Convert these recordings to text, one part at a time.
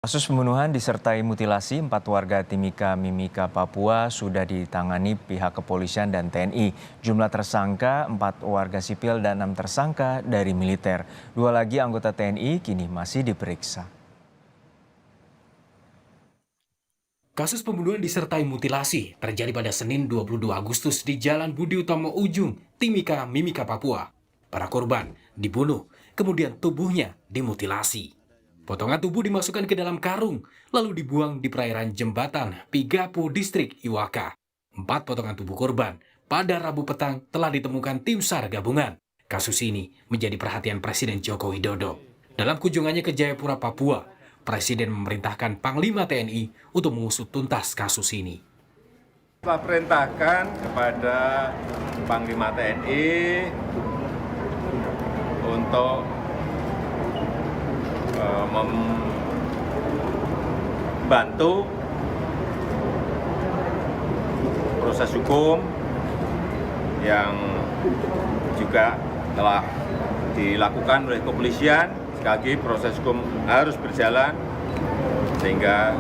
Kasus pembunuhan disertai mutilasi 4 warga Timika Mimika Papua sudah ditangani pihak kepolisian dan TNI. Jumlah tersangka 4 warga sipil dan 6 tersangka dari militer. 2 lagi anggota TNI kini masih diperiksa. Kasus pembunuhan disertai mutilasi terjadi pada Senin 22 Agustus di Jalan Budi Utomo Ujung, Timika Mimika Papua. Para korban dibunuh, kemudian tubuhnya dimutilasi. Potongan tubuh dimasukkan ke dalam karung, lalu dibuang di perairan jembatan Pigapu, Distrik Iwaka. 4 potongan tubuh korban pada Rabu petang telah ditemukan tim SAR gabungan. Kasus ini menjadi perhatian Presiden Joko Widodo. Dalam kunjungannya ke Jayapura, Papua, Presiden memerintahkan Panglima TNI untuk mengusut tuntas kasus ini. Telah perintahkan kepada Panglima TNI untuk membantu proses hukum yang juga telah dilakukan oleh kepolisian. Sekali lagi proses hukum harus berjalan sehingga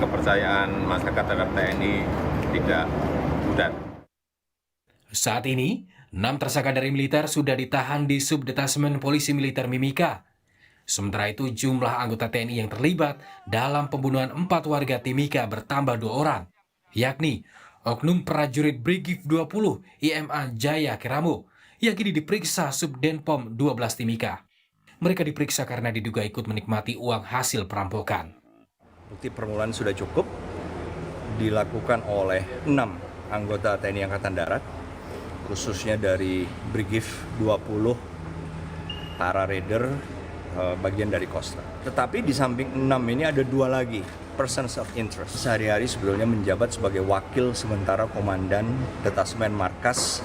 kepercayaan masyarakat terhadap TNI tidak pudar. Saat ini, 6 tersangka dari militer sudah ditahan di Subdetasmen Polisi Militer Mimika. Sementara itu, jumlah anggota TNI yang terlibat dalam pembunuhan 4 warga Timika bertambah 2 orang, yakni Oknum Prajurit Brigif 20 IMA Jaya Keramo, yang kini diperiksa Subdenpom 12 Timika. Mereka diperiksa karena diduga ikut menikmati uang hasil perampokan. Bukti permulaan sudah cukup, dilakukan oleh 6 anggota TNI Angkatan Darat, khususnya dari Brigif 20 para raider bagian dari Kostrad. Tetapi di samping 6 ini ada 2 lagi persons of interest. Sehari-hari sebelumnya menjabat sebagai wakil sementara komandan Detasmen Markas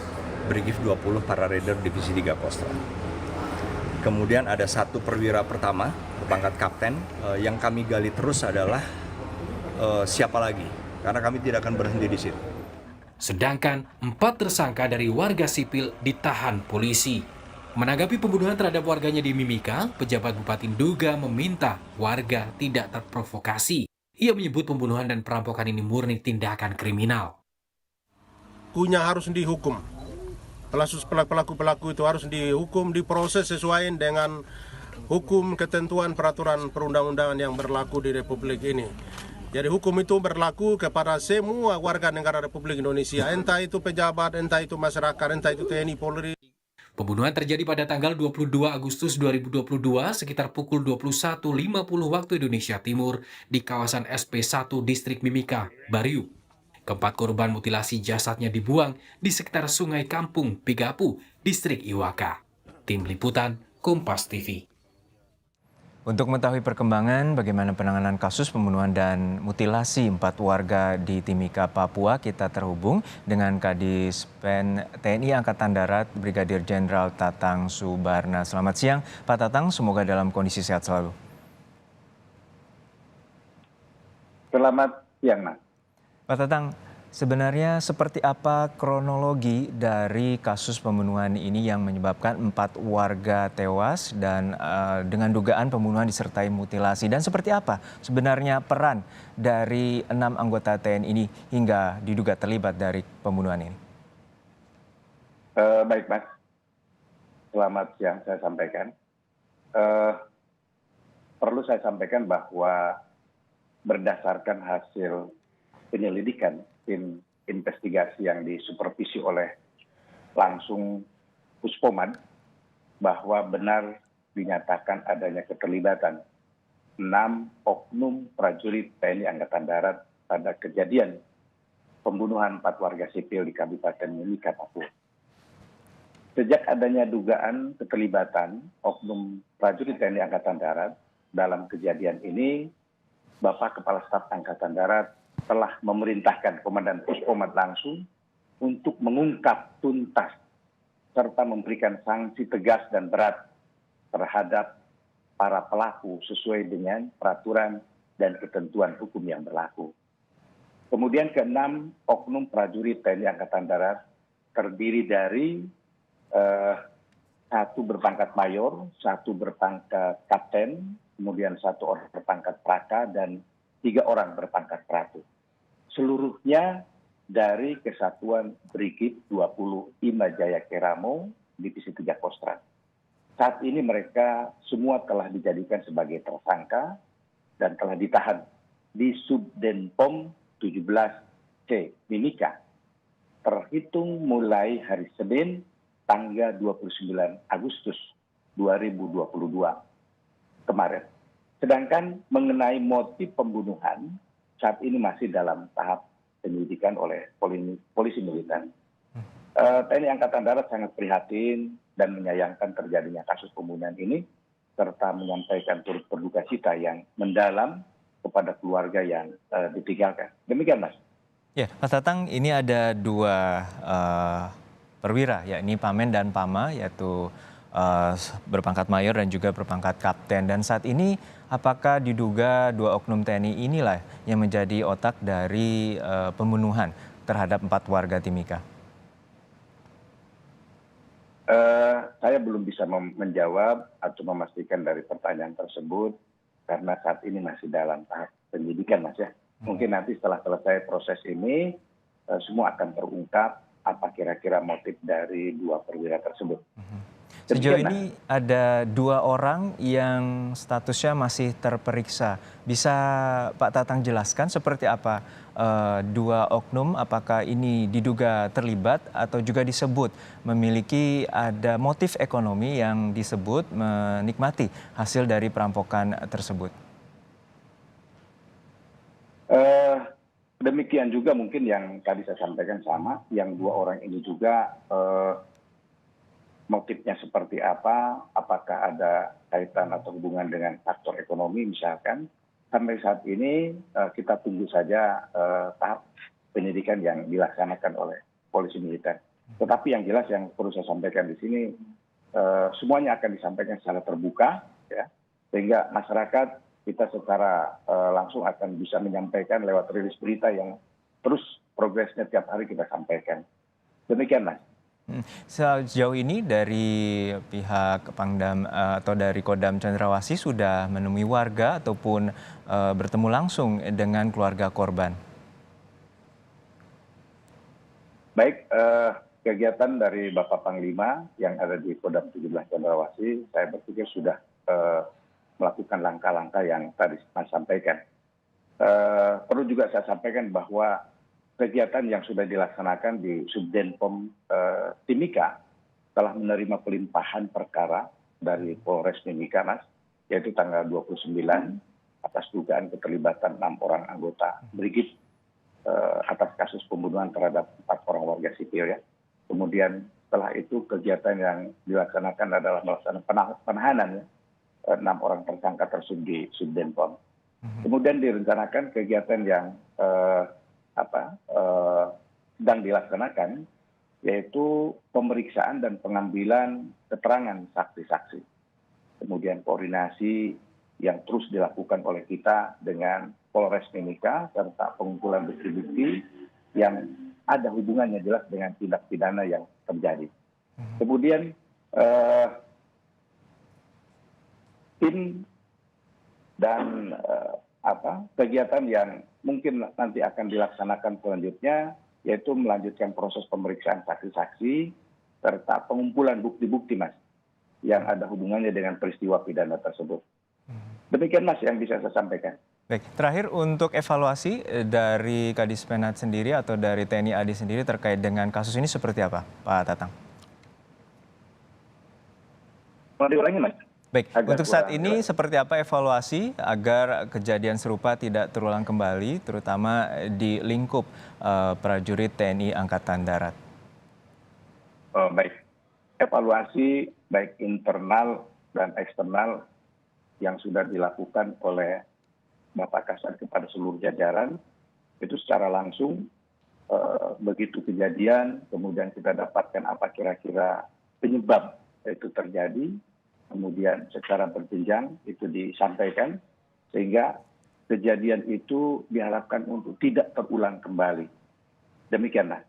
Brigif 20 para raider Divisi 3 Kostrad. Kemudian ada 1 perwira pertama berpangkat kapten. Yang kami gali terus adalah siapa lagi, karena kami tidak akan berhenti di situ. Sedangkan 4 tersangka dari warga sipil ditahan polisi. Menanggapi pembunuhan terhadap warganya di Mimika, pejabat Bupati Nduga meminta warga tidak terprovokasi. Ia menyebut pembunuhan dan perampokan ini murni tindakan kriminal. Pelakunya harus dihukum. Pelaku-pelaku itu harus dihukum, diproses sesuai dengan hukum, ketentuan, peraturan perundang-undangan yang berlaku di Republik ini. Jadi hukum itu berlaku kepada semua warga negara Republik Indonesia, entah itu pejabat, entah itu masyarakat, entah itu TNI, Polri. Pembunuhan terjadi pada tanggal 22 Agustus 2022 sekitar pukul 21.50 waktu Indonesia Timur di kawasan SP1 Distrik Mimika, Bariu. Keempat korban mutilasi jasadnya dibuang di sekitar Sungai Kampung, Pigapu, Distrik Iwaka. Tim Liputan, Kompas TV. Untuk mengetahui perkembangan bagaimana penanganan kasus pembunuhan dan mutilasi 4 warga di Timika, Papua, kita terhubung dengan Kadis Pen TNI Angkatan Darat Brigadir Jenderal Tatang Subarna. Selamat siang, Pak Tatang. Semoga dalam kondisi sehat selalu. Selamat siang, Mas. Pak Tatang, sebenarnya seperti apa kronologi dari kasus pembunuhan ini yang menyebabkan 4 warga tewas dan dengan dugaan pembunuhan disertai mutilasi? Dan seperti apa sebenarnya peran dari 6 anggota TNI ini hingga diduga terlibat dari pembunuhan ini? Baik, Mas. Selamat siang saya sampaikan. Perlu saya sampaikan bahwa berdasarkan hasil penyelidikan tim investigasi yang disupervisi oleh langsung Puspomad, bahwa benar dinyatakan adanya keterlibatan 6 oknum prajurit TNI Angkatan Darat pada kejadian pembunuhan 4 warga sipil di Kabupaten Mimika, Papua. Sejak adanya dugaan keterlibatan oknum prajurit TNI Angkatan Darat dalam kejadian ini, Bapak Kepala Staf Angkatan Darat telah memerintahkan Komandan Puspomad langsung untuk mengungkap tuntas serta memberikan sanksi tegas dan berat terhadap para pelaku sesuai dengan peraturan dan ketentuan hukum yang berlaku. Kemudian ke-6 oknum prajurit TNI Angkatan Darat terdiri dari 1 berpangkat mayor, 1 berpangkat kapten, kemudian 1 orang berpangkat praka, dan 3 orang berpangkat pratu. Seluruhnya dari Kesatuan Brigif 20 Imajaya Keramo, Divisi 3 Kostrad. Saat ini mereka semua telah dijadikan sebagai tersangka dan telah ditahan di Subdenpom 17C Mimika, terhitung mulai hari Senin tanggal 29 Agustus 2022 kemarin. Sedangkan mengenai motif pembunuhan, saat ini masih dalam tahap penyelidikan oleh polisi militer. TNI Angkatan Darat sangat prihatin dan menyayangkan terjadinya kasus pembunuhan ini, serta menyampaikan turut berduka cita yang mendalam kepada keluarga yang ditinggalkan. Demikian, Mas. Ya, Mas Tatang, ini ada 2 perwira, yakni Pamen dan Pama, yaitu berpangkat mayor dan juga berpangkat kapten. Dan saat ini apakah diduga 2 oknum TNI inilah yang menjadi otak dari pembunuhan terhadap 4 warga Timika? Saya belum bisa menjawab atau memastikan dari pertanyaan tersebut karena saat ini masih dalam tahap penyidikan, Mas ya. Mungkin nanti setelah selesai proses ini semua akan terungkap apa kira-kira motif dari 2 perwira tersebut. Sejauh ini ada 2 orang yang statusnya masih terperiksa. Bisa Pak Tatang jelaskan seperti apa 2 oknum, apakah ini diduga terlibat atau juga disebut memiliki ada motif ekonomi yang disebut menikmati hasil dari perampokan tersebut? Demikian juga mungkin yang tadi saya sampaikan sama, yang 2 orang ini juga motifnya seperti apa, apakah ada kaitan atau hubungan dengan faktor ekonomi misalkan. Sampai saat ini kita tunggu saja tahap penyidikan yang dilaksanakan oleh polisi militer. Tetapi yang jelas yang perlu saya sampaikan di sini, semuanya akan disampaikan secara terbuka, ya, sehingga masyarakat kita secara langsung akan bisa menyampaikan lewat rilis berita yang terus progresnya tiap hari kita sampaikan. Demikian, Mas. Sejauh ini dari pihak Pangdam atau dari Kodam Cendrawasih sudah menemui warga ataupun bertemu langsung dengan keluarga korban? Baik, kegiatan dari Bapak Panglima yang ada di Kodam 17 Cendrawasih, saya berpikir sudah melakukan langkah-langkah yang tadi saya sampaikan. Perlu juga saya sampaikan bahwa kegiatan yang sudah dilaksanakan di Subdenpom Timika telah menerima pelimpahan perkara dari Polres Timika, Mas, yaitu tanggal 29 atas dugaan keterlibatan 6 orang anggota Brigif atas kasus pembunuhan terhadap 4 orang warga sipil, ya. Kemudian setelah itu kegiatan yang dilaksanakan adalah melaksanakan penahanan, ya, 6 orang tersangka tersebut di Subdenpom. Kemudian direncanakan kegiatan yang sedang dilaksanakan, yaitu pemeriksaan dan pengambilan keterangan saksi-saksi. Kemudian koordinasi yang terus dilakukan oleh kita dengan Polres Timika serta pengumpulan bukti-bukti yang ada hubungannya jelas dengan tindak pidana yang terjadi. Kemudian tim dan kegiatan yang mungkin nanti akan dilaksanakan selanjutnya, yaitu melanjutkan proses pemeriksaan saksi-saksi serta pengumpulan bukti-bukti, Mas, yang ada hubungannya dengan peristiwa pidana tersebut. Demikian, Mas, yang bisa saya sampaikan. Baik, terakhir untuk evaluasi dari Kadispenat sendiri atau dari TNI AD sendiri terkait dengan kasus ini seperti apa, Pak Tatang? Mau diulangi, Mas? Baik, untuk saat ini seperti apa evaluasi agar kejadian serupa tidak terulang kembali, terutama di lingkup prajurit TNI Angkatan Darat? Baik, evaluasi baik internal dan eksternal yang sudah dilakukan oleh Bapak Kasat kepada seluruh jajaran, itu secara langsung begitu kejadian, kemudian kita dapatkan apa kira-kira penyebab itu terjadi, kemudian secara berjenjang itu disampaikan sehingga kejadian itu diharapkan untuk tidak terulang kembali. Demikianlah.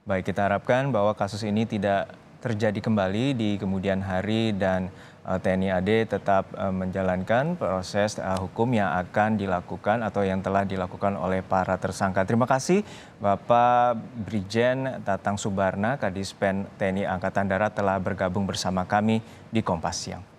Baik, kita harapkan bahwa kasus ini tidak terjadi kembali di kemudian hari dan TNI AD tetap menjalankan proses hukum yang akan dilakukan atau yang telah dilakukan oleh para tersangka. Terima kasih Bapak Brigjen Tatang Subarna, Kadispen TNI Angkatan Darat telah bergabung bersama kami di Kompas Siang.